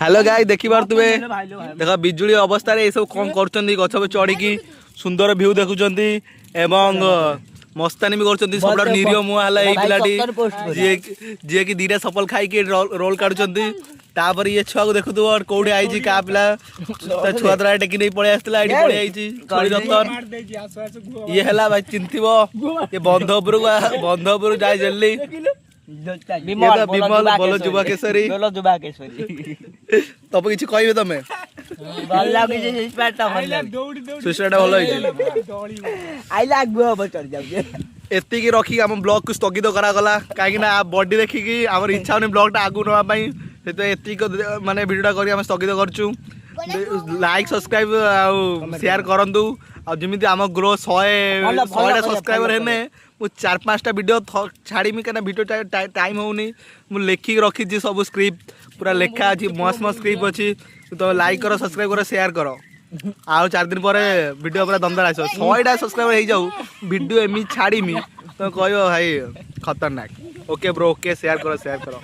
hello guys देखि पारुतबे देखो बिजुली अवस्था रे सब कौन करछंदी गछ पे चढ़ी की सुंदर व्यू देखुचंदी एवं मस्तानी भी करछंदी सबडा निरिय मुआ हला एई पिलाटी जे की दीटा सफल खाई के रोल काढुचंदी तापर ये छुआ को देखु और कोडे आईजी का पिला छुआ द्रा टेकी नहीं पळे आस्तिला आईडी पळे आईजी छोड़ी रतन ये हला भाई चिंतिबो ये बंधपुर जाय जल्दी विमल बोलो जुबा केसरी तब किछि कहबे तमे भल लागे जे स्पाटा भल लागे सुसराटा भल होई आई लागबो अब चढ़ जाबे एति की रखी हम ब्लॉग को स्थगित करा गला काहे ना बॉडी देखि की हमर इच्छा होनी ब्लॉग टा आगु नवा पई से एति को माने वीडियो करी हम स्थगित करछु लाइक सब्सक्राइब आ शेयर करंतु आ जेमिति हम ग्रो 100 टा सब्सक्राइबर हेने मु 4-5 टा वीडियो छाड़ी मी कना वीडियो टाइम होनी मु लेखि रखी जी सब स्क्रिप्ट पूरा लेखा अछि मस्त स्क्रिप्ट अछि तो लाइक करो सब्सक्राइब करो शेयर करो आ 4 दिन पर वीडियो पूरा दमदार आसो 100 टा सब्सक्राइबर हे जाऊ वीडियो एमी छाड़ी मी तो कहयो भाई खतरनाक ओके ब्रो ओके शेयर करो